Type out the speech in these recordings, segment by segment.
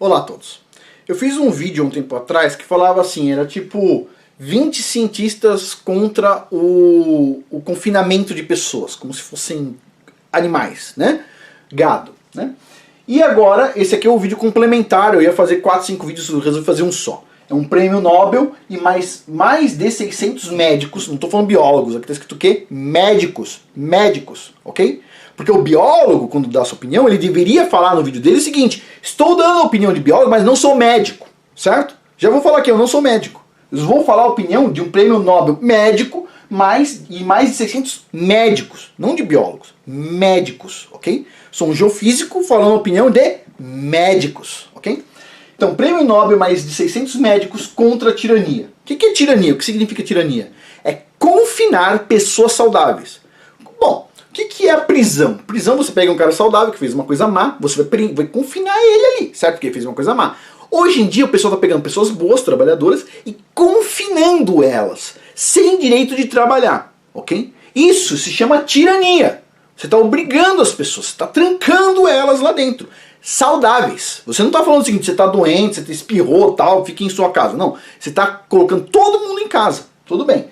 Olá a todos. Eu fiz um vídeo um tempo atrás que falava assim, era tipo 20 cientistas contra o confinamento de pessoas, como se fossem animais, né? Gado, né? E agora, esse aqui é o vídeo complementar, eu ia fazer 4, 5 vídeos, eu resolvi fazer um só. É um prêmio Nobel e mais de 600 médicos, não estou falando biólogos, aqui está escrito o quê? Médicos, ok? Porque o biólogo, quando dá sua opinião, ele deveria falar no vídeo dele o seguinte: estou dando a opinião de biólogo, mas não sou médico, certo? Já vou falar aqui, eu não sou médico. Eu vou falar a opinião de um prêmio Nobel médico mais de 600 médicos, não de biólogos, médicos, ok? Sou um geofísico falando a opinião de médicos, ok? Então, prêmio Nobel mais de 600 médicos contra a tirania. O que é tirania? O que significa tirania? É confinar pessoas saudáveis. Bom, o que é a prisão? Prisão, você pega um cara saudável que fez uma coisa má, você vai confinar ele ali, certo? Porque ele fez uma coisa má. Hoje em dia o pessoal está pegando pessoas boas, trabalhadoras, e confinando elas, sem direito de trabalhar, ok? Isso se chama tirania. Você está obrigando as pessoas, você está trancando elas lá dentro. Saudáveis. Você não está falando o seguinte, você está doente, você espirrou, tal, fica em sua casa. Não, você está colocando todo mundo em casa. Tudo bem.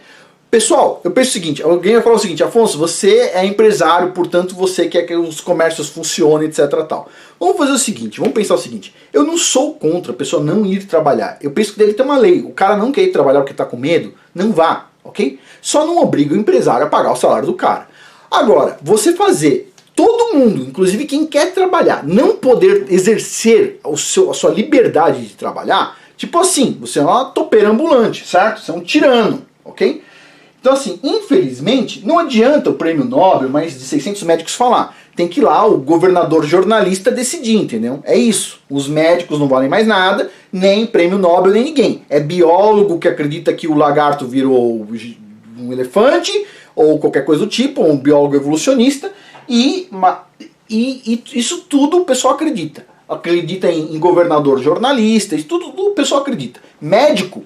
Pessoal, eu penso o seguinte, alguém vai falar o seguinte: Afonso, você é empresário, portanto você quer que os comércios funcionem, etc. Tal. Vamos fazer o seguinte, vamos pensar o seguinte: eu não sou contra a pessoa não ir trabalhar. Eu penso que deve ter uma lei. O cara não quer ir trabalhar porque está com medo, não vá, ok? Só não obriga o empresário a pagar o salário do cara. Agora, você fazer todo mundo, inclusive quem quer trabalhar, não poder exercer a sua liberdade de trabalhar, tipo assim, você é uma topeira ambulante, certo? Você é um tirano, ok? Então assim, infelizmente, não adianta o prêmio Nobel, mais de 600 médicos falar. Tem que ir lá o governador jornalista decidir, entendeu? É isso. Os médicos não valem mais nada, nem prêmio Nobel, nem ninguém. É biólogo que acredita que o lagarto virou um elefante, ou qualquer coisa do tipo, ou um biólogo evolucionista, e isso tudo o pessoal acredita. Acredita em governador jornalista, isso tudo o pessoal acredita. Médico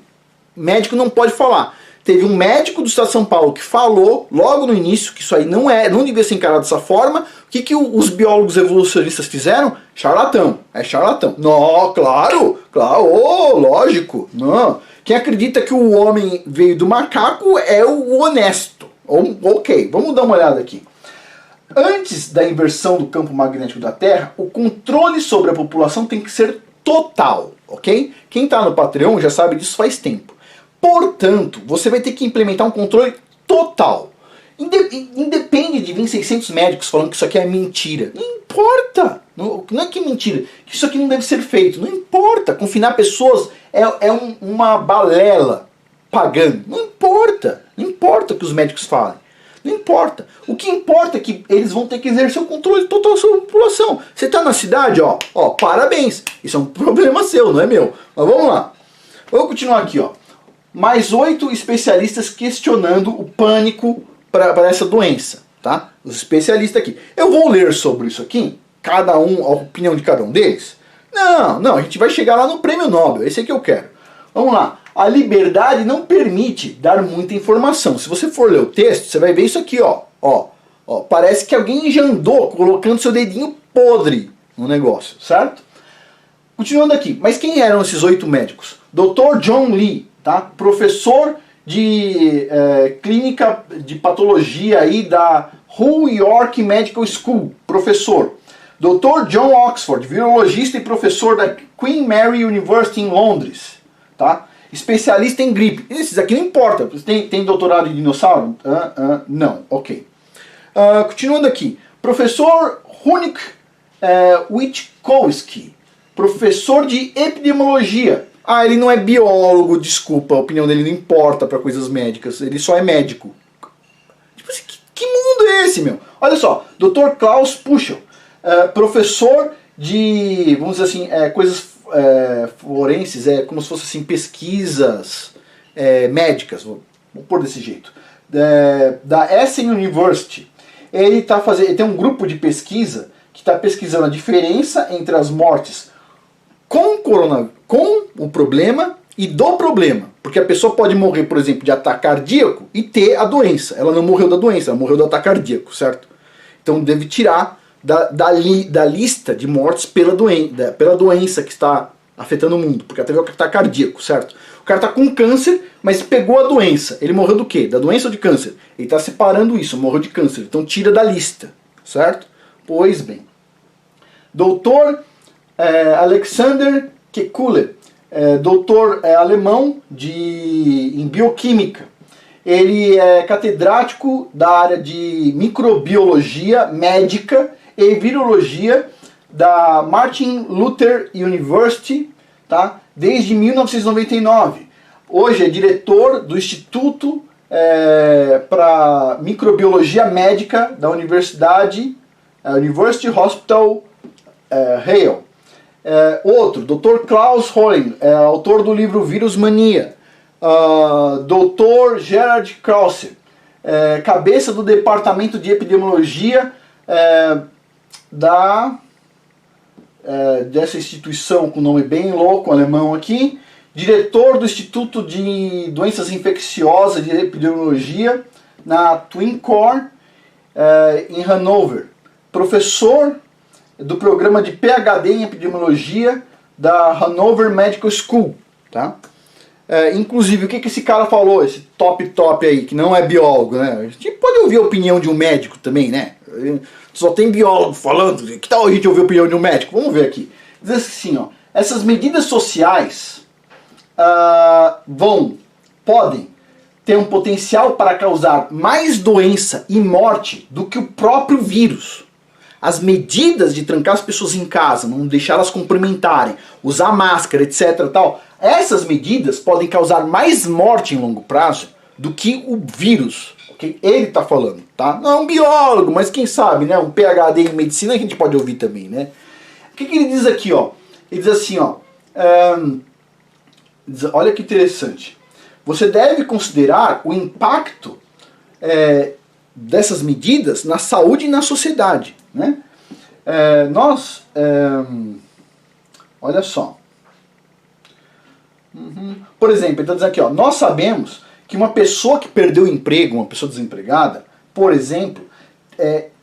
não pode falar. Teve um médico do estado de São Paulo que falou logo no início que isso aí não devia ser encarado dessa forma. O que os biólogos evolucionistas fizeram? Charlatão. É charlatão. Não, claro, lógico. Não. Quem acredita que o homem veio do macaco é o honesto. Ok, vamos dar uma olhada aqui. Antes da inversão do campo magnético da Terra, o controle sobre a população tem que ser total, ok? Quem está no Patreon já sabe disso faz tempo. Portanto, você vai ter que implementar um controle total. Independe de vir 600 médicos falando que isso aqui é mentira. Não importa. Não é que é mentira. Que isso aqui não deve ser feito. Não importa. Confinar pessoas é uma balela pagando. Não importa. Não importa o que os médicos falem. Não importa. O que importa é que eles vão ter que exercer o controle total sobre a população. Você está na cidade, ó, parabéns. Isso é um problema seu, não é meu. Mas vamos lá. Vamos continuar aqui, ó. Mais 8 especialistas questionando o pânico para essa doença, tá? Os especialistas aqui. Eu vou ler sobre isso aqui, a opinião de cada um deles? Não, a gente vai chegar lá no prêmio Nobel, esse é que eu quero. Vamos lá. A liberdade não permite dar muita informação. Se você for ler o texto, você vai ver isso aqui, ó. Parece que alguém já andou colocando seu dedinho podre no negócio, certo? Continuando aqui, mas quem eram esses 8 médicos? Dr. John Lee, tá? Professor de clínica de patologia aí da New York Medical School, professor. Dr. John Oxford, virologista e professor da Queen Mary University em Londres, tá? Especialista em gripe. Esses aqui não importa. Tem doutorado em dinossauro? Não, ok. Continuando aqui. Professor Hunik Witkowski, professor de epidemiologia. Ele não é biólogo, desculpa, a opinião dele não importa para coisas médicas, ele só é médico. Tipo assim, que mundo é esse, meu? Olha só, Dr. Klaus Puschel, professor de, vamos dizer assim, coisas forenses, como se fossem assim, pesquisas médicas, vou pôr desse jeito, da Essen University. Ele tem um grupo de pesquisa que está pesquisando a diferença entre as mortes com o problema e do problema. Porque a pessoa pode morrer, por exemplo, de ataque cardíaco e ter a doença. Ela não morreu da doença, ela morreu do ataque cardíaco, certo? Então deve tirar da lista de mortes pela doença que está afetando o mundo, porque teve o ataque cardíaco, certo? O cara está com câncer, mas pegou a doença. Ele morreu do quê? Da doença ou de câncer? Ele está separando isso, morreu de câncer. Então tira da lista, certo? Pois bem. Doutor Alexander Kekule, doutor alemão em bioquímica. Ele é catedrático da área de microbiologia médica e virologia da Martin Luther University, tá? Desde 1999. Hoje é diretor do Instituto para Microbiologia Médica da University Hospital Halle. Outro, Dr. Klaus Holling, autor do livro Vírus Mania. Dr. Gerard Krause, cabeça do Departamento de Epidemiologia dessa instituição com nome bem louco, alemão aqui, diretor do Instituto de Doenças Infecciosas de Epidemiologia na Twin Core em Hannover, professor do programa de PhD em Epidemiologia da Hannover Medical School, tá? Inclusive, o que esse cara falou, esse top aí, que não é biólogo, né? A gente pode ouvir a opinião de um médico também, né? Só tem biólogo falando, que tal a gente ouvir a opinião de um médico? Vamos ver aqui. Diz assim, ó, essas medidas sociais podem ter um potencial para causar mais doença e morte do que o próprio vírus. As medidas de trancar as pessoas em casa, não deixar elas cumprimentarem, usar máscara, etc. Tal, essas medidas podem causar mais morte em longo prazo do que o vírus. Okay? Ele está falando, tá? Não é um biólogo, mas quem sabe, né? Um PhD em medicina a gente pode ouvir também, né? O que ele diz aqui, ó? Ele diz assim, ó. Olha que interessante. Você deve considerar o impacto dessas medidas na saúde e na sociedade, né? Olha só. Por exemplo, ele está dizendo aqui, ó, nós sabemos que uma pessoa que perdeu o emprego, uma pessoa desempregada, por exemplo,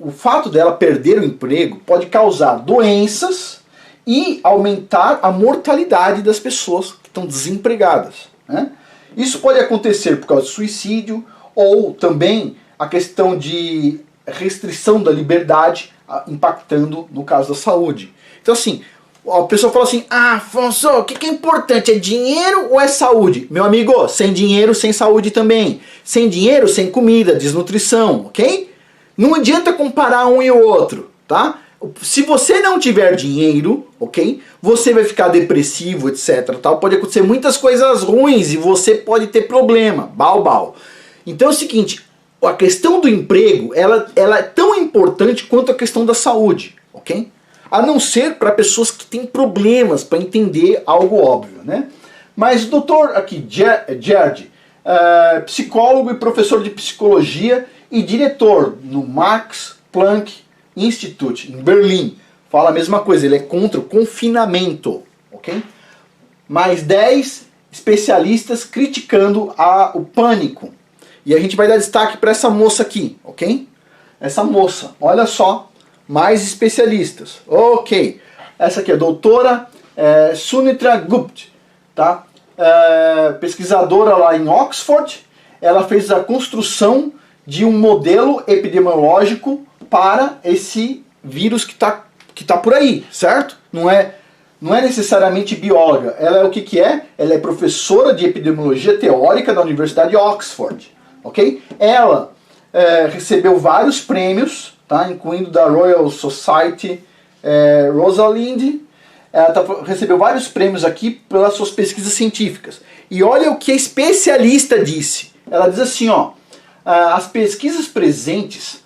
o fato dela perder o emprego pode causar doenças e aumentar a mortalidade das pessoas que estão desempregadas, né? Isso pode acontecer por causa de suicídio ou também a questão de restrição da liberdade impactando no caso da saúde. Então assim, a pessoa fala assim, Afonso, o que é importante? É dinheiro ou é saúde? Meu amigo, sem dinheiro, sem saúde também. Sem dinheiro, sem comida, desnutrição, ok? Não adianta comparar um e o outro, tá? Se você não tiver dinheiro, ok? Você vai ficar depressivo, etc. Tal. Pode acontecer muitas coisas ruins e você pode ter problema, bau. Então é o seguinte, a questão do emprego, ela é tão importante quanto a questão da saúde, ok? A não ser para pessoas que têm problemas para entender algo óbvio, né? Mas o doutor aqui, Gerd, psicólogo e professor de psicologia e diretor no Max Planck Institute, em Berlim, fala a mesma coisa, ele é contra o confinamento, ok? Mais 10 especialistas criticando o pânico. E a gente vai dar destaque para essa moça aqui, ok? Essa moça, olha só. Mais especialistas. Ok. Essa aqui é a doutora Sunitra Gupta, tá? Pesquisadora lá em Oxford. Ela fez a construção de um modelo epidemiológico para esse vírus que tá por aí, certo? Não é necessariamente bióloga. Ela é o que é? Ela é professora de epidemiologia teórica da Universidade de Oxford, ok? Ela recebeu vários prêmios, tá? Incluindo da Royal Society Rosalind. Ela recebeu vários prêmios aqui pelas suas pesquisas científicas. E olha o que a especialista disse. Ela diz assim, ó, as pesquisas presentes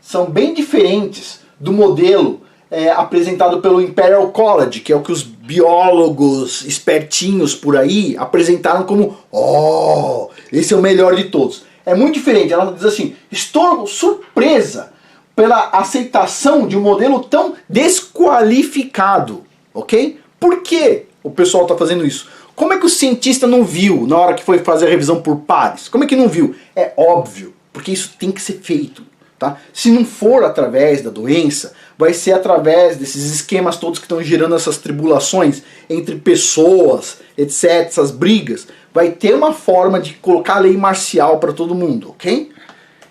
são bem diferentes do modelo apresentado pelo Imperial College, que é o que os biólogos espertinhos por aí apresentaram como, esse é o melhor de todos. É muito diferente. Ela diz assim, estou surpresa pela aceitação de um modelo tão desqualificado, ok? Por que o pessoal está fazendo isso? Como é que o cientista não viu na hora que foi fazer a revisão por pares? Como é que não viu? É óbvio, porque isso tem que ser feito. Tá? Se não for através da doença, vai ser através desses esquemas todos que estão gerando essas tribulações entre pessoas, etc., essas brigas. Vai ter uma forma de colocar a lei marcial para todo mundo, ok?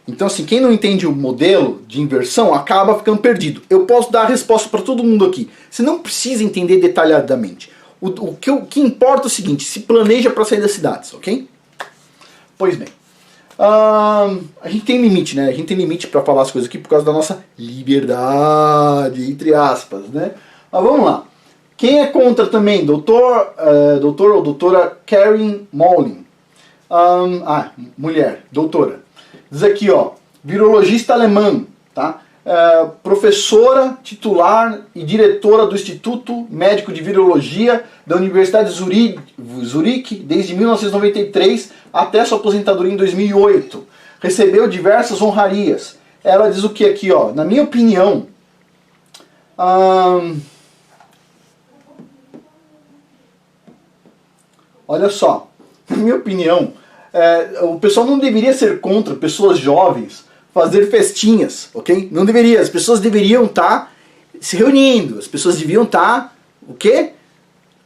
Então, assim, quem não entende o modelo de inversão acaba ficando perdido. Eu posso dar a resposta para todo mundo aqui. Você não precisa entender detalhadamente. O que importa é o seguinte: se planeja para sair das cidades, ok? Pois bem. A gente tem limite, né? A gente tem limite para falar as coisas aqui por causa da nossa liberdade, entre aspas, né? Mas vamos lá. Quem é contra também? Doutor ou doutora Karen Molin. Mulher, doutora. Diz aqui, ó, virologista alemã, tá? Professora titular e diretora do Instituto Médico de Virologia da Universidade de Zurique desde 1993 até sua aposentadoria em 2008. Recebeu diversas honrarias. Ela diz o que aqui, ó? Na minha opinião, olha só, na minha opinião, o pessoal não deveria ser contra pessoas jovens fazer festinhas, ok? Não deveria. As pessoas deveriam estar se reunindo. As pessoas deviam estar, o quê?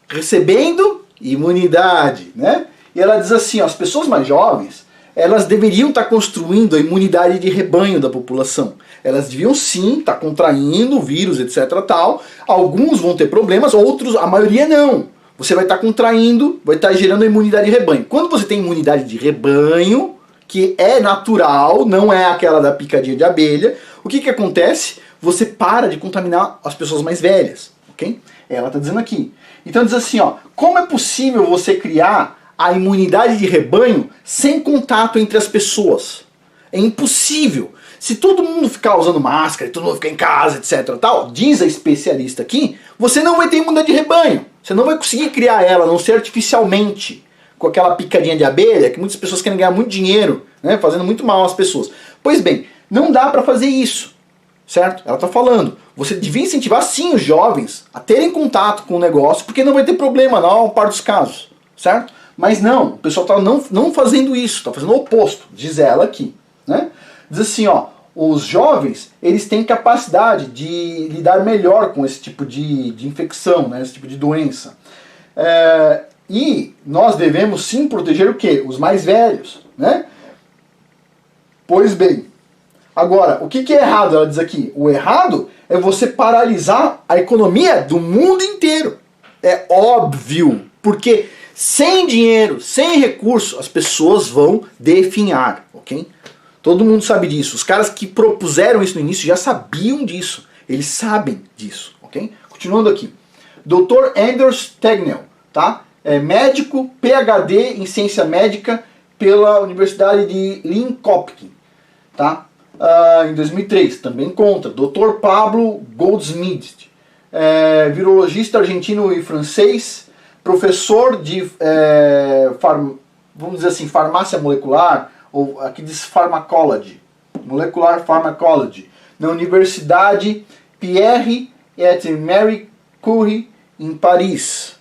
Recebendo imunidade, né? E ela diz assim, ó, as pessoas mais jovens, elas deveriam estar construindo a imunidade de rebanho da população. Elas deviam sim estar contraindo o vírus, etc. tal. Alguns vão ter problemas, outros, a maioria não. Você vai estar contraindo, vai estar gerando a imunidade de rebanho. Quando você tem imunidade de rebanho, que é natural, não é aquela da picadinha de abelha, o que acontece? Você para de contaminar as pessoas mais velhas, ok? Ela está dizendo aqui. Então diz assim, ó, como é possível você criar a imunidade de rebanho sem contato entre as pessoas? É impossível. Se todo mundo ficar usando máscara, todo mundo ficar em casa, etc. tal, diz a especialista aqui, você não vai ter imunidade de rebanho. Você não vai conseguir criar ela, a não ser artificialmente, com aquela picadinha de abelha, que muitas pessoas querem ganhar muito dinheiro, né, fazendo muito mal às pessoas. Pois bem, não dá para fazer isso, certo? Ela está falando, você devia incentivar sim os jovens a terem contato com o negócio, porque não vai ter problema na maior parte dos casos, certo? Mas não, o pessoal está não fazendo isso, está fazendo o oposto, diz ela aqui, né? Diz assim, ó, os jovens, eles têm capacidade de lidar melhor com esse tipo de infecção, né, esse tipo de doença. E nós devemos sim proteger o quê? Os mais velhos, né? Pois bem, agora, o que é errado? Ela diz aqui, o errado é você paralisar a economia do mundo inteiro. É óbvio, porque sem dinheiro, sem recurso, as pessoas vão definhar, ok? Todo mundo sabe disso. Os caras que propuseram isso no início já sabiam disso. Eles sabem disso, ok? Continuando aqui. Dr. Anders Tegnell, tá? É médico, PhD em ciência médica pela Universidade de Linköping, tá? Em 2003, também contra. Dr. Pablo Goldsmith, virologista argentino e francês, professor de, vamos dizer assim, farmácia molecular, ou aqui diz pharmacology, molecular pharmacology, na Universidade Pierre et Marie Curie, em Paris.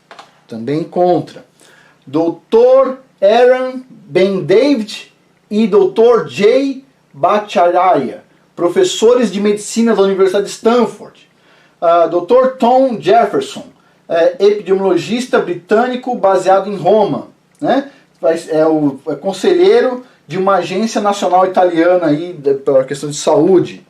Também contra. Dr. Aaron Ben David e Dr. Jay Bhattacharya, professores de medicina da Universidade de Stanford. Dr. Tom Jefferson, epidemiologista britânico baseado em Roma, né? É conselheiro de uma agência nacional italiana aí, pela questão de saúde.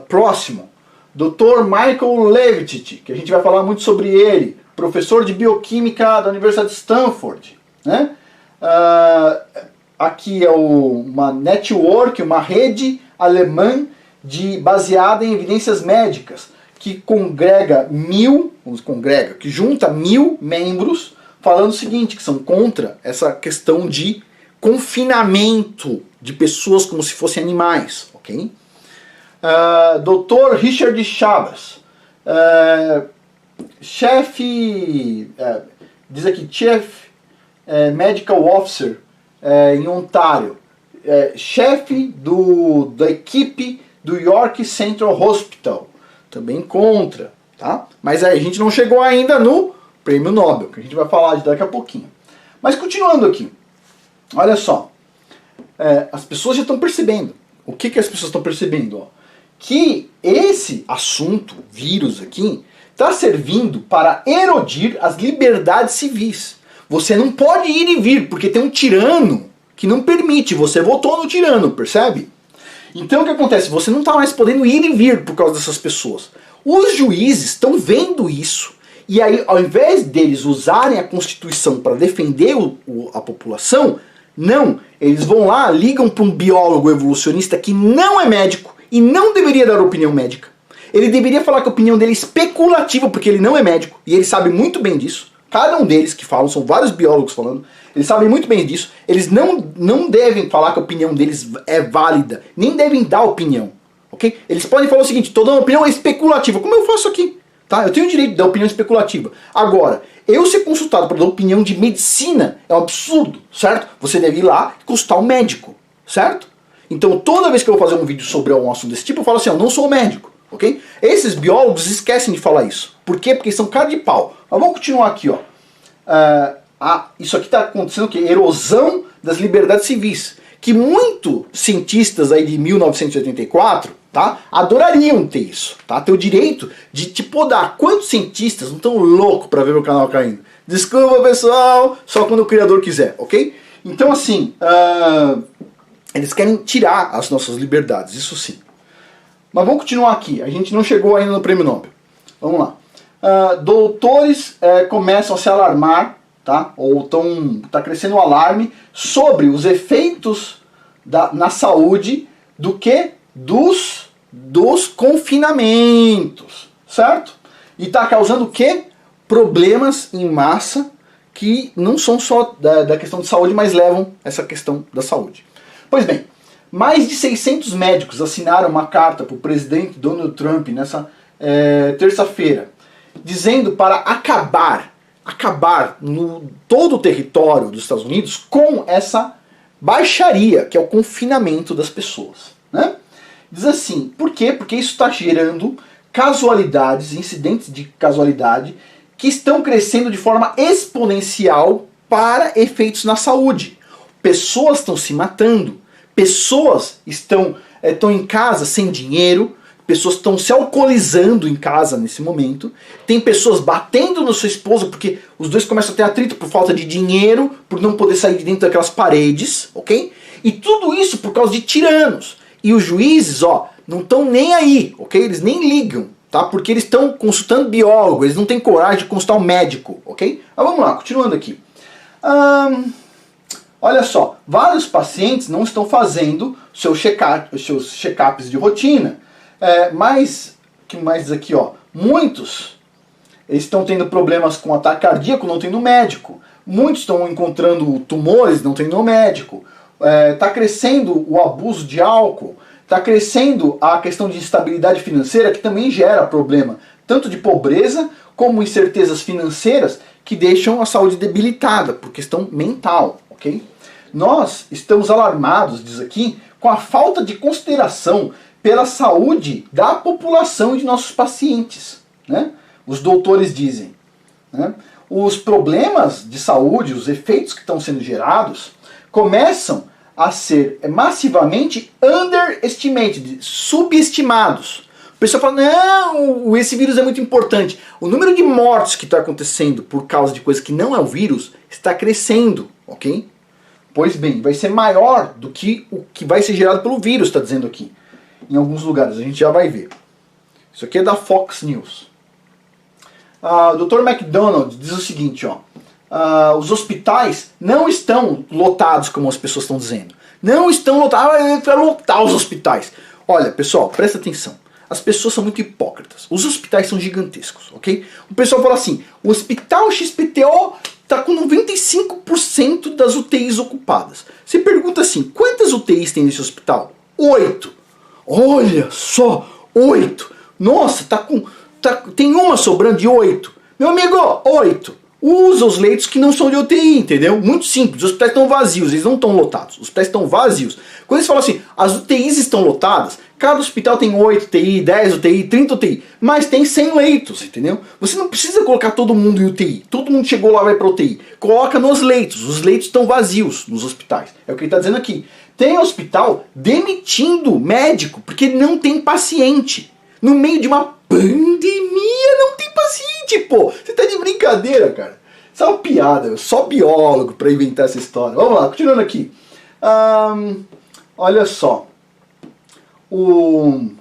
Próximo, Dr. Michael Levitt, que a gente vai falar muito sobre ele, professor de bioquímica da Universidade de Stanford, né? Aqui é uma network, uma rede alemã baseada em evidências médicas, que que junta 1000 membros falando o seguinte, que são contra essa questão de confinamento de pessoas como se fossem animais, ok? Dr. Richard Chabas, diz aqui, Chief Medical Officer em Ontário, chefe da equipe do York Central Hospital, também contra, tá? Mas aí a gente não chegou ainda no Prêmio Nobel, que a gente vai falar daqui a pouquinho. Mas continuando aqui, olha só, as pessoas já estão percebendo o que as pessoas estão percebendo? Ó? Que esse assunto, vírus aqui, está servindo para erodir as liberdades civis. Você não pode ir e vir, porque tem um tirano que não permite. Você votou no tirano, percebe? Então o que acontece? Você não está mais podendo ir e vir por causa dessas pessoas. Os juízes estão vendo isso. E aí, ao invés deles usarem a Constituição para defender a população, não. Eles vão lá, ligam para um biólogo evolucionista que não é médico e não deveria dar opinião médica. Ele deveria falar que a opinião dele é especulativa, porque ele não é médico, e ele sabe muito bem disso. Cada um deles que falam, são vários biólogos falando, eles sabem muito bem disso. Eles não devem falar que a opinião deles é válida, nem devem dar opinião, ok? Eles podem falar o seguinte: estou dando uma opinião especulativa, como eu faço aqui, tá? Eu tenho o direito de dar opinião especulativa. Agora, eu ser consultado para dar opinião de medicina é um absurdo, certo? Você deve ir lá e consultar um médico, certo? Então toda vez que eu vou fazer um vídeo sobre um assunto desse tipo, eu falo assim: eu não sou médico, ok? Esses biólogos esquecem de falar isso. Por quê? Porque eles são cara de pau. Mas vamos continuar aqui, ó. Isso aqui está acontecendo o quê? Erosão das liberdades civis. Que muitos cientistas aí de 1984, tá, adorariam ter isso, tá? Ter o direito de te podar. Quantos cientistas não estão loucos para ver meu canal caindo? Desculpa, pessoal, só quando o criador quiser, ok? Então assim, eles querem tirar as nossas liberdades, isso sim. Mas vamos continuar aqui, a gente não chegou ainda no Prêmio Nobel. Vamos lá. Doutores começam a se alarmar, tá? Ou tá crescendo o alarme sobre os efeitos na saúde dos confinamentos, certo? E está causando o quê? Problemas em massa que não são só da questão de saúde, mas levam essa questão da saúde. Pois bem, mais de 600 médicos assinaram uma carta para o presidente Donald Trump nessa terça-feira, dizendo para acabar no todo o território dos Estados Unidos com essa baixaria, que é o confinamento das pessoas, né? Diz assim, por quê? Porque isso está gerando casualidades, incidentes de casualidade, que estão crescendo de forma exponencial para efeitos na saúde. Pessoas estão se matando, pessoas estão em casa sem dinheiro, pessoas estão se alcoolizando em casa nesse momento, tem pessoas batendo no seu esposo porque os dois começam a ter atrito por falta de dinheiro, por não poder sair de dentro daquelas paredes, ok? E tudo isso por causa de tiranos. E os juízes, ó, não estão nem aí, ok? Eles nem ligam, tá? Porque eles estão consultando biólogo, eles não têm coragem de consultar um médico, ok? Mas vamos lá, continuando aqui. Olha só, vários pacientes não estão fazendo seus check-ups de rotina. Mas, o que mais diz aqui, ó? Muitos estão tendo problemas com ataque cardíaco, não tem no médico. Muitos estão encontrando tumores, não tem no médico. Está crescendo o abuso de álcool. Está crescendo a questão de instabilidade financeira, que também gera problema, tanto de pobreza como incertezas financeiras, que deixam a saúde debilitada por questão mental, ok? Nós estamos alarmados, diz aqui, com a falta de consideração pela saúde da população e de nossos pacientes, né? Os doutores dizem, né? Os problemas de saúde, os efeitos que estão sendo gerados, começam a ser massivamente underestimated, subestimados. O pessoal fala, não, esse vírus é muito importante. O número de mortes que está acontecendo por causa de coisa que não é o vírus está crescendo, ok? Pois bem, vai ser maior do que o que vai ser gerado pelo vírus, está dizendo aqui. Em alguns lugares, a gente já vai ver. Isso aqui é da Fox News. O Dr. McDonald diz o seguinte, ó. Os hospitais não estão lotados, como as pessoas estão dizendo. Não estão lotados, para lotar os hospitais. Olha, pessoal, presta atenção. As pessoas são muito hipócritas. Os hospitais são gigantescos, ok? O pessoal fala assim, o hospital XPTO está com 95% das UTIs ocupadas. Você pergunta assim, quantas UTIs tem nesse hospital? 8. Olha só, 8. Nossa, tem uma sobrando de 8. Meu amigo, 8. Usa os leitos que não são de UTI, entendeu? Muito simples, os hospitais estão vazios, eles não estão lotados. Os hospitais estão vazios. Quando eles falam assim, as UTIs estão lotadas, cada hospital tem 8 UTI, 10 UTI, 30 UTI, mas tem 100 leitos, entendeu? Você não precisa colocar todo mundo em UTI. Todo mundo chegou lá, vai para UTI. Coloca nos leitos. Os leitos estão vazios nos hospitais. É o que ele está dizendo aqui. Tem hospital demitindo médico porque não tem paciente. No meio de uma pandemia não tem paciente, pô. Você tá de brincadeira, cara. Isso é uma piada, só biólogo pra inventar essa história. Vamos lá, continuando aqui. Olha só. Um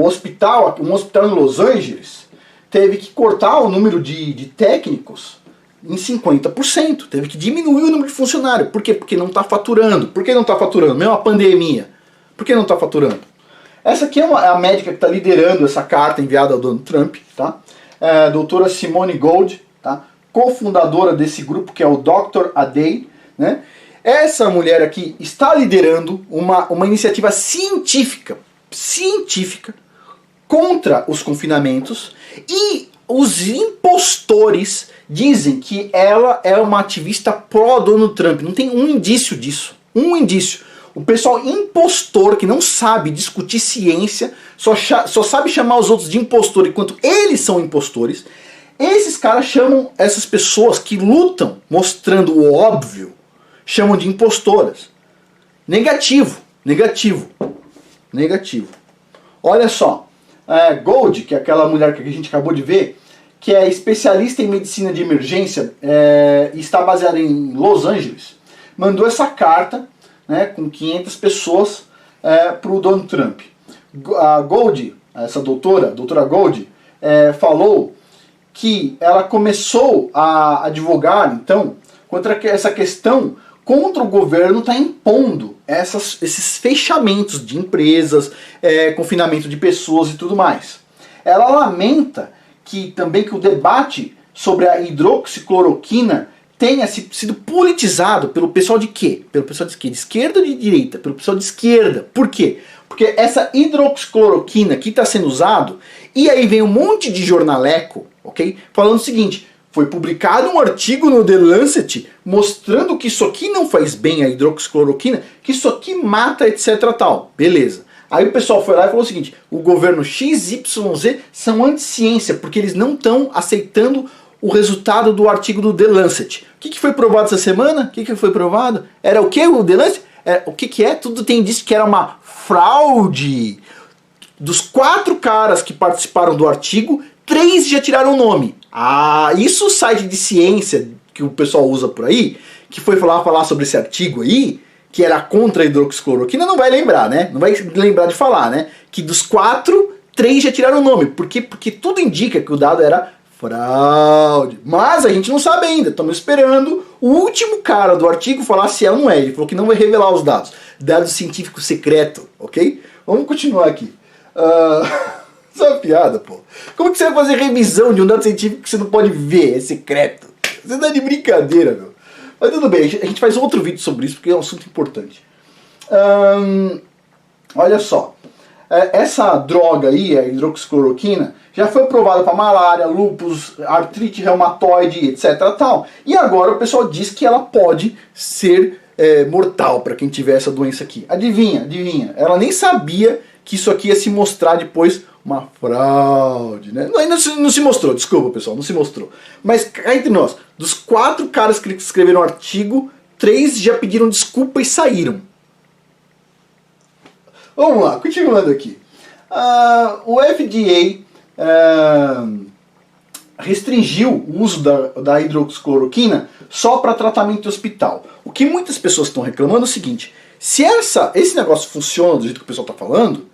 hospital em Los Angeles teve que cortar o número de técnicos em 50%. Teve que diminuir o número de funcionários. Por quê? Porque não está faturando. Por que não está faturando? Mesmo a pandemia. Por que não está faturando? Essa aqui é a médica que está liderando essa carta enviada ao Donald Trump, tá? A doutora Simone Gold, tá? Cofundadora desse grupo que é o Dr. A Day, né? Essa mulher aqui está liderando uma iniciativa científica contra os confinamentos, e os impostores dizem que ela é uma ativista pró-Donald Trump. Não tem um indício disso. Um indício. O pessoal impostor que não sabe discutir ciência, só sabe chamar os outros de impostor enquanto eles são impostores. Esses caras chamam essas pessoas que lutam mostrando o óbvio, chamam de impostoras. Negativo, negativo, negativo. Olha só, Gold, que é aquela mulher que a gente acabou de ver, que é especialista em medicina de emergência e está baseada em Los Angeles, mandou essa carta, né, com 500 pessoas para o Donald Trump. A Gold, essa doutora Gold, falou que ela começou a advogar, então, contra essa questão, contra o governo estar impondo esses fechamentos de empresas, confinamento de pessoas e tudo mais. Ela lamenta que o debate sobre a hidroxicloroquina tenha sido politizado pelo pessoal de quê? Pelo pessoal de quê? De esquerda ou de direita? Pelo pessoal de esquerda. Por quê? Porque essa hidroxicloroquina que está sendo usado, e aí vem um monte de jornaleco, ok? Falando o seguinte: foi publicado um artigo no The Lancet mostrando que isso aqui não faz bem a hidroxicloroquina, que isso aqui mata, etc. tal. Beleza. Aí o pessoal foi lá e falou o seguinte: o governo XYZ são anti-ciência, porque eles não estão aceitando o resultado do artigo do The Lancet. O que foi provado essa semana? O que foi provado? Era o que o The Lancet? O que é? Tudo tem indício que era uma fraude. Dos 4 caras que participaram do artigo, 3 já tiraram o nome. Isso o site de ciência que o pessoal usa por aí, que foi falar sobre esse artigo aí, que era contra a hidroxicloroquina, não vai lembrar, né? Não vai lembrar de falar, né? Que dos 4, 3 já tiraram o nome. Por quê? Porque tudo indica que o dado era fraude. Mas a gente não sabe ainda. Estamos esperando o último cara do artigo falar se é ou não é. Ele falou que não vai revelar os dados. Dado científico secreto, ok? Vamos continuar aqui. Isso é uma piada, pô. Como que você vai fazer revisão de um dado científico que você não pode ver? É secreto. Você tá de brincadeira, meu. Mas tudo bem, a gente faz outro vídeo sobre isso porque é um assunto importante. Olha só. Essa droga aí, a hidroxicloroquina, já foi aprovada para malária, lúpus, artrite reumatoide, etc. tal. E agora o pessoal diz que ela pode ser mortal para quem tiver essa doença aqui. Adivinha? Ela nem sabia que isso aqui ia se mostrar depois uma fraude, né? Ainda não se mostrou, desculpa pessoal, não se mostrou. Mas cá entre nós, dos 4 caras que escreveram o artigo, 3 já pediram desculpa e saíram. Vamos lá, continuando aqui. O FDA restringiu o uso da hidroxicloroquina só para tratamento de hospital. O que muitas pessoas estão reclamando é o seguinte: se esse negócio funciona do jeito que o pessoal está falando,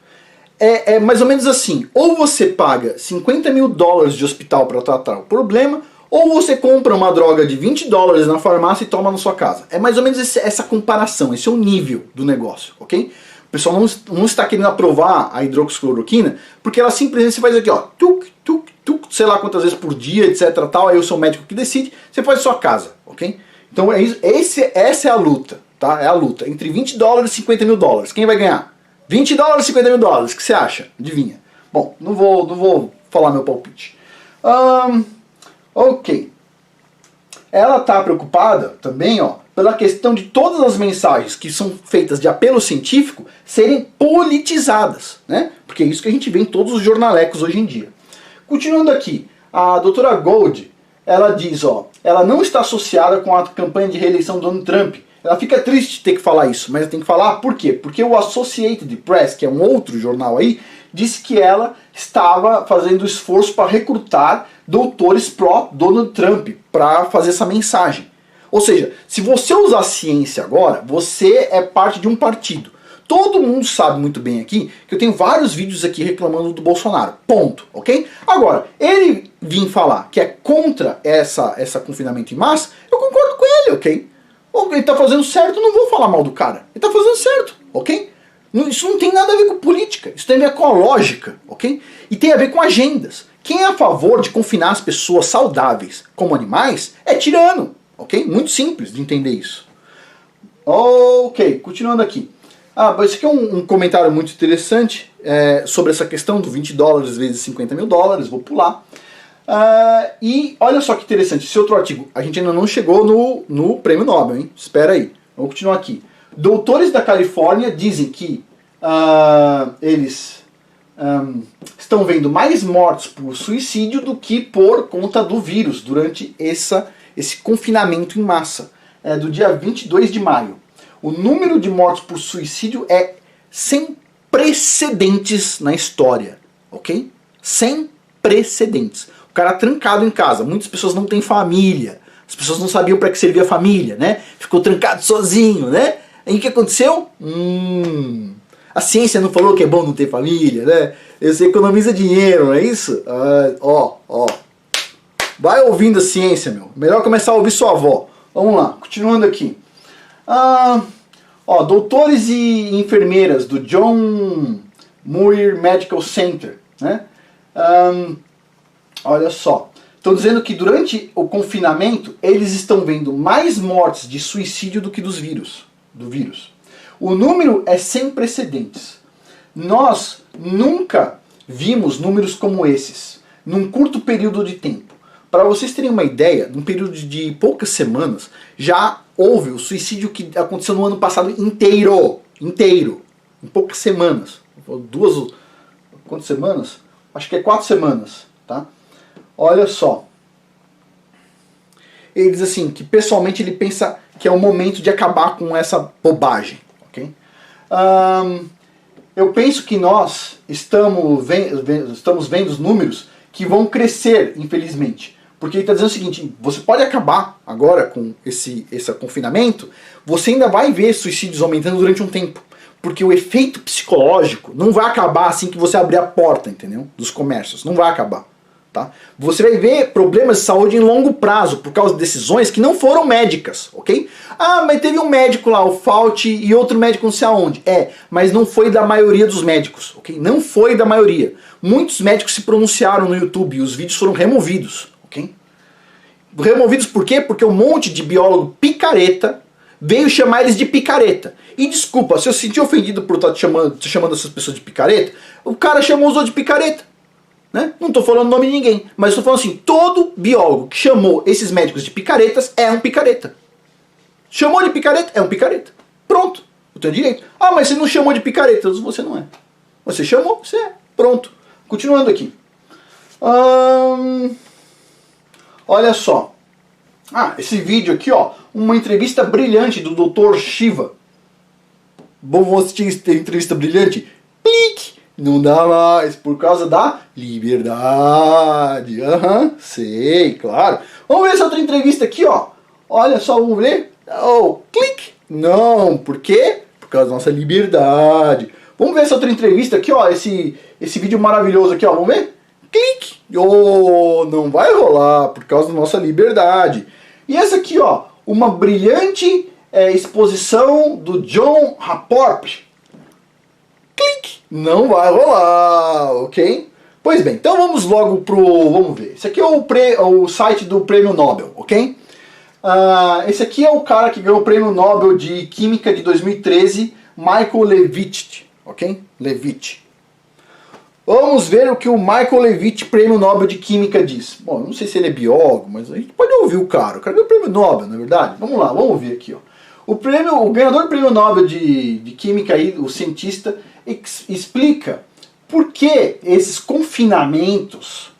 é mais ou menos assim: ou você paga $50 mil de hospital para tratar o problema, ou você compra uma droga de $20 na farmácia e toma na sua casa. É mais ou menos essa comparação, esse é o nível do negócio, ok? O pessoal não está querendo aprovar a hidroxicloroquina porque ela simplesmente faz aqui, ó, tuc, tuc, tuc, sei lá quantas vezes por dia, etc. tal. Aí o seu médico que decide, você faz a sua casa, ok? Então essa é a luta, tá? É a luta entre $20 e $50 mil. Quem vai ganhar? $20 e $50 mil. O que você acha? Adivinha? Bom, não vou falar meu palpite. Ok. Ela está preocupada também, ó, pela questão de todas as mensagens que são feitas de apelo científico serem politizadas, né? Porque é isso que a gente vê em todos os jornalecos hoje em dia. Continuando aqui, a doutora Gold, ela diz, ó, ela não está associada com a campanha de reeleição do Donald Trump. Ela fica triste de ter que falar isso, mas tem que falar por quê? Porque o Associated Press, que é um outro jornal aí, disse que ela estava fazendo esforço para recrutar doutores pró-Donald Trump para fazer essa mensagem. Ou seja, se você usar ciência agora, você é parte de um partido. Todo mundo sabe muito bem aqui que eu tenho vários vídeos aqui reclamando do Bolsonaro. Ponto, ok? Agora, ele vir falar que é contra essa confinamento em massa, eu concordo com ele, ok? Ele está fazendo certo, eu não vou falar mal do cara. Ele está fazendo certo, ok? Isso não tem nada a ver com política, isso tem a ver com a lógica, ok? E tem a ver com agendas. Quem é a favor de confinar as pessoas saudáveis como animais é tirano, ok? Muito simples de entender isso. Ok, continuando aqui. Esse aqui é um comentário muito interessante sobre essa questão do 20 dólares vezes 50 mil dólares, vou pular. E olha só que interessante, esse outro artigo, a gente ainda não chegou no prêmio Nobel, hein? Espera aí, vamos continuar aqui. Doutores da Califórnia dizem que eles estão vendo mais mortes por suicídio do que por conta do vírus durante esse confinamento em massa, do dia 22 de maio. O número de mortes por suicídio é sem precedentes na história, ok? Sem precedentes. O cara trancado em casa, muitas pessoas não têm família, as pessoas não sabiam para que servia a família, né? Ficou trancado sozinho, né? Aí o que aconteceu? A ciência não falou que é bom não ter família, né? Você economiza dinheiro, não é isso? Vai ouvindo a ciência, meu. Melhor começar a ouvir sua avó. Vamos lá, continuando aqui. Doutores e enfermeiras do John Muir Medical Center, né? Olha só, estão dizendo que durante o confinamento eles estão vendo mais mortes de suicídio do que do vírus. O número é sem precedentes. Nós nunca vimos números como esses, num curto período de tempo. Para vocês terem uma ideia, num período de poucas semanas, já houve o suicídio que aconteceu no ano passado inteiro, em poucas semanas. Quantas semanas? Acho que é 4 semanas, tá? Olha só. Ele diz assim, que pessoalmente ele pensa que é o momento de acabar com essa bobagem, ok? Eu penso que nós estamos vendo os números que vão crescer, infelizmente. Porque ele está dizendo o seguinte, você pode acabar agora com esse confinamento, você ainda vai ver suicídios aumentando durante um tempo. Porque o efeito psicológico não vai acabar assim que você abrir a porta, entendeu? Dos comércios, não vai acabar. Tá? Você vai ver problemas de saúde em longo prazo por causa de decisões que não foram médicas, ok? Mas teve um médico lá, o Fauci, e outro médico não sei aonde. Mas não foi da maioria dos médicos, ok? Não foi da maioria. Muitos médicos se pronunciaram no YouTube e os vídeos foram removidos, ok? Removidos por quê? Porque um monte de biólogo picareta veio chamar eles de picareta. E desculpa, se eu senti ofendido por estar chamando essas pessoas de picareta, o cara chamou os outros de picareta. Né? Não estou falando o nome de ninguém, mas estou falando assim, todo biólogo que chamou esses médicos de picaretas é um picareta. Chamou de picareta? É um picareta. Pronto, eu tenho direito. Mas você não chamou de picareta, você não é. Você chamou, você é. Pronto. Continuando aqui. Olha só. Esse vídeo aqui, ó, uma entrevista brilhante do Dr. Shiva. Bom, assistir entrevista brilhante? Clique! Não dá mais, por causa da liberdade. Sei, claro. Vamos ver essa outra entrevista aqui, ó. Olha só, vamos ver. Clique. Não, por quê? Por causa da nossa liberdade. Vamos ver essa outra entrevista aqui, ó. Esse vídeo maravilhoso aqui, ó. Vamos ver? Clique. Não vai rolar, por causa da nossa liberdade. E essa aqui, ó. Uma brilhante exposição do John Rapport. Clique! Não vai rolar, ok? Pois bem, então vamos logo vamos ver. Esse aqui é o site do Prêmio Nobel, ok? Esse aqui é o cara que ganhou o Prêmio Nobel de Química de 2013, Michael Levitt, ok? Levitt. Vamos ver o que o Michael Levitt, Prêmio Nobel de Química, diz. Bom, eu não sei se ele é biólogo, mas a gente pode ouvir o cara. O cara ganhou o Prêmio Nobel, na é verdade? Vamos lá, vamos ver aqui, ó. O ganhador do Prêmio Nobel de Química, aí, o cientista, explica por que esses confinamentos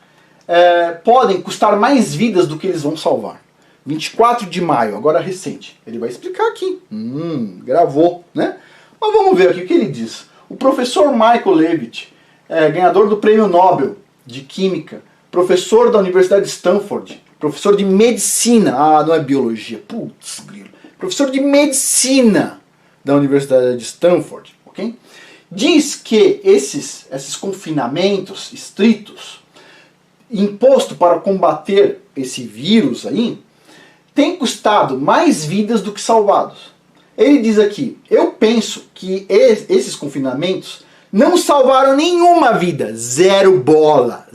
podem custar mais vidas do que eles vão salvar. 24 de maio, agora recente. Ele vai explicar aqui. Gravou, né? Mas vamos ver aqui o que ele diz. O professor Michael Levitt, ganhador do Prêmio Nobel de Química, professor da Universidade de Stanford, professor de Medicina, não é Biologia, putz, grilo. Professor de Medicina da Universidade de Stanford, ok? Diz que esses confinamentos estritos, imposto para combater esse vírus aí, tem custado mais vidas do que salvados. Ele diz aqui, eu penso que esses confinamentos não salvaram nenhuma vida, zero bola,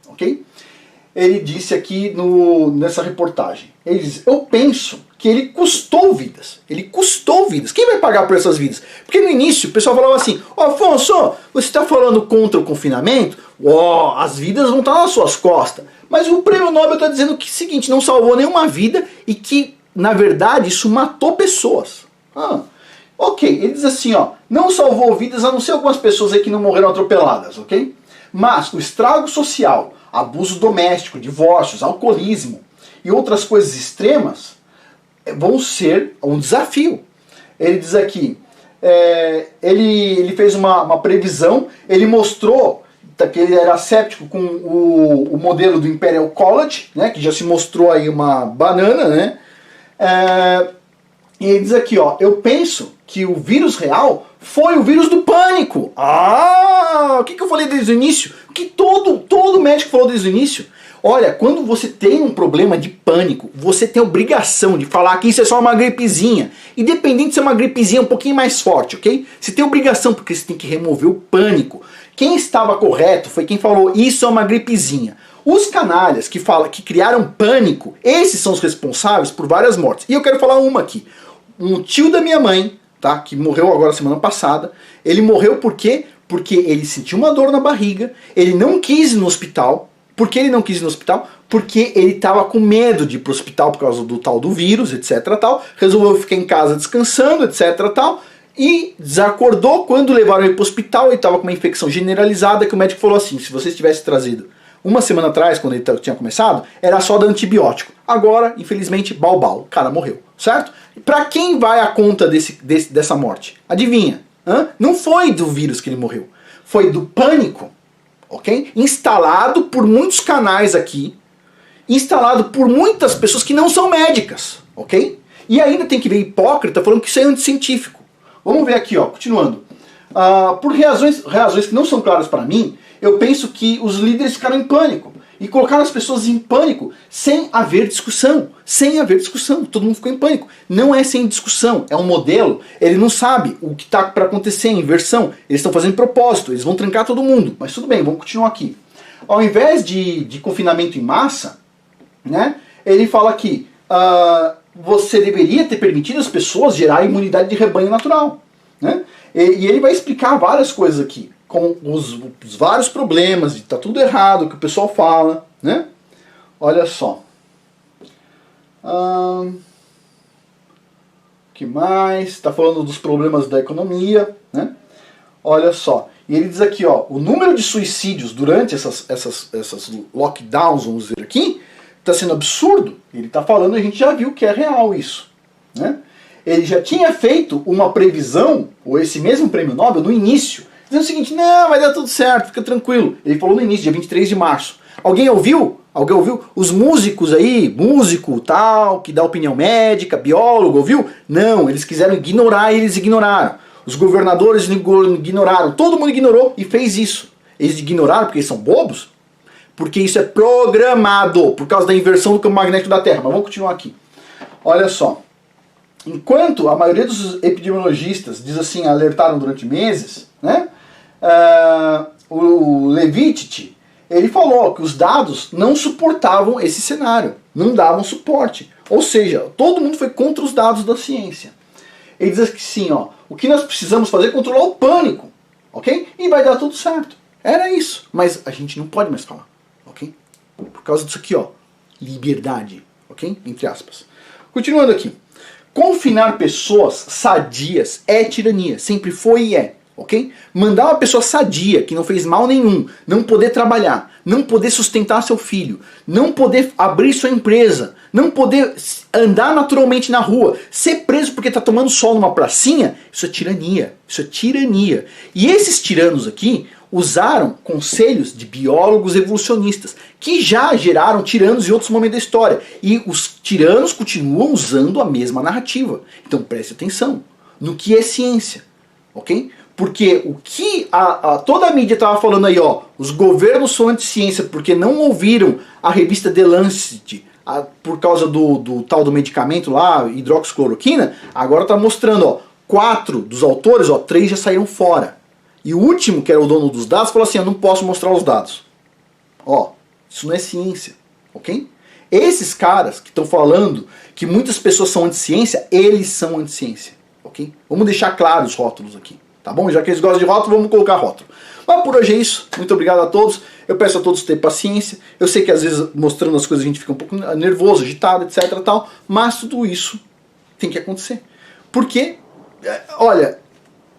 ok? Ele disse aqui nessa reportagem, ele diz, eu penso que ele custou vidas, Quem vai pagar por essas vidas? Porque no início o pessoal falava assim, Afonso, você está falando contra o confinamento? As vidas vão estar nas suas costas. Mas o Prêmio Nobel está dizendo que é o seguinte, não salvou nenhuma vida e que, na verdade, isso matou pessoas. Ok, ele diz assim, não salvou vidas a não ser algumas pessoas aí que não morreram atropeladas, ok? Mas o estrago social, abuso doméstico, divórcios, alcoolismo e outras coisas extremas vão ser um desafio. Ele diz aqui, ele fez uma previsão, ele mostrou que ele era cético com o modelo do Imperial College, né, que já se mostrou aí uma banana, né? E ele diz aqui, eu penso que o vírus real foi o vírus do pânico. O que eu falei desde o início? O que todo médico falou desde o início? Olha, quando você tem um problema de pânico, você tem a obrigação de falar que isso é só uma gripezinha. Independente de ser uma gripezinha um pouquinho mais forte, ok? Você tem obrigação, porque você tem que remover o pânico. Quem estava correto foi quem falou, isso é uma gripezinha. Os canalhas que criaram pânico, esses são os responsáveis por várias mortes. E eu quero falar uma aqui. Um tio da minha mãe, tá, que morreu agora semana passada, ele morreu por quê? Porque ele sentiu uma dor na barriga, ele não quis ir no hospital. Por que ele não quis ir no hospital? Porque ele estava com medo de ir para o hospital por causa do tal do vírus, etc. tal. Resolveu ficar em casa descansando, etc. tal. E desacordou quando levaram ele para o hospital. Ele estava com uma infecção generalizada que o médico falou assim, se você tivesse trazido uma semana atrás, quando ele tinha começado, era só dar antibiótico. Agora, infelizmente, o cara morreu, certo? Para quem vai a conta dessa morte? Adivinha? Não foi do vírus que ele morreu. Foi do pânico. Ok? Instalado por muitos canais aqui, instalado por muitas pessoas que não são médicas, ok? E ainda tem que ver hipócrita falando que isso é anticientífico. Vamos ver aqui, continuando. Por razões que não são claras para mim, eu penso que os líderes ficaram em pânico e colocaram as pessoas em pânico sem haver discussão. Todo mundo ficou em pânico. Não é sem discussão, é um modelo. Ele não sabe o que está para acontecer, a inversão. Eles estão fazendo propósito, eles vão trancar todo mundo. Mas tudo bem, vamos continuar aqui. Ao invés de confinamento em massa, né, ele fala que você deveria ter permitido as pessoas gerar imunidade de rebanho natural. Né? E ele vai explicar várias coisas aqui, com os vários problemas, de tá tudo errado, que o pessoal fala, né? Olha só. Que mais? Está falando dos problemas da economia, né? Olha só. E ele diz aqui, o número de suicídios durante essas lockdowns, vamos dizer aqui, está sendo absurdo. Ele está falando, a gente já viu que é real isso, né? Ele já tinha feito uma previsão, ou esse mesmo prêmio Nobel, no início, dizendo o seguinte, não, vai dar tudo certo, fica tranquilo. Ele falou no início, dia 23 de março. Alguém ouviu? Os músicos aí, músico tal, que dá opinião médica, biólogo, ouviu? Não, eles quiseram ignorar e eles ignoraram. Os governadores ignoraram, todo mundo ignorou e fez isso. Eles ignoraram porque eles são bobos? Porque isso é programado, por causa da inversão do campo magnético da Terra. Mas vamos continuar aqui. Olha só. Enquanto a maioria dos epidemiologistas, diz assim, alertaram durante meses, né? O Levitt, ele falou que os dados não suportavam esse cenário, não davam suporte. Ou seja, todo mundo foi contra os dados da ciência. Ele diz que sim, o que nós precisamos fazer é controlar o pânico, ok? E vai dar tudo certo. Era isso, mas a gente não pode mais falar, ok? Por causa disso aqui, liberdade, ok? Entre aspas. Continuando aqui. Confinar pessoas sadias é tirania, sempre foi e é. ok? Mandar uma pessoa sadia, que não fez mal nenhum, não poder trabalhar, não poder sustentar seu filho, não poder abrir sua empresa, não poder andar naturalmente na rua, ser preso porque está tomando sol numa pracinha, isso é tirania, isso é tirania. E esses tiranos aqui usaram conselhos de biólogos evolucionistas, que já geraram tiranos em outros momentos da história. E os tiranos continuam usando a mesma narrativa. Então preste atenção no que é ciência, ok? Porque o que toda a mídia estava falando aí, ó, os governos são anti-ciência porque não ouviram a revista The Lancet por causa do tal do medicamento lá, hidroxicloroquina, agora está mostrando, ó, 4 dos autores, ó, 3 já saíram fora. E o último, que era o dono dos dados, falou assim, eu não posso mostrar os dados. Ó, isso não é ciência, ok? Esses caras que estão falando que muitas pessoas são anti-ciência, eles são anti-ciência, ok? Vamos deixar claros os rótulos aqui. Tá bom? Já que eles gostam de rótulo, vamos colocar rótulo. Mas por hoje é isso. Muito obrigado a todos. Eu peço a todos ter paciência. Eu sei que às vezes mostrando as coisas a gente fica um pouco nervoso, agitado, etc. Tal, mas tudo isso tem que acontecer. Porque, olha,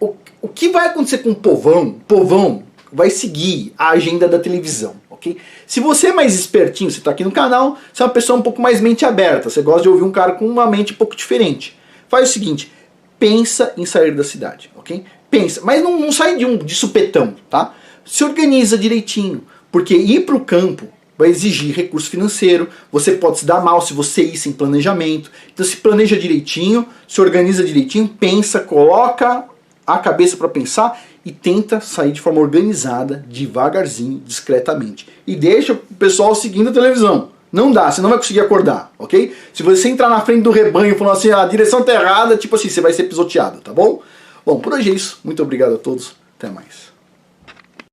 o que vai acontecer com o povão? O povão vai seguir a agenda da televisão. Okay? Se você é mais espertinho, você está aqui no canal, você é uma pessoa um pouco mais mente aberta. Você gosta de ouvir um cara com uma mente um pouco diferente. Faz o seguinte, pensa em sair da cidade, ok? Pensa, mas não sai de supetão, tá? Se organiza direitinho, porque ir para o campo vai exigir recurso financeiro, você pode se dar mal se você ir sem planejamento, então se planeja direitinho, se organiza direitinho, pensa, coloca a cabeça para pensar e tenta sair de forma organizada, devagarzinho, discretamente. E deixa o pessoal seguindo a televisão. Não dá, você não vai conseguir acordar, ok? Se você entrar na frente do rebanho falando assim, a direção tá errada, tipo assim, você vai ser pisoteado, tá bom? Bom, por hoje é isso. Muito obrigado a todos. Até mais.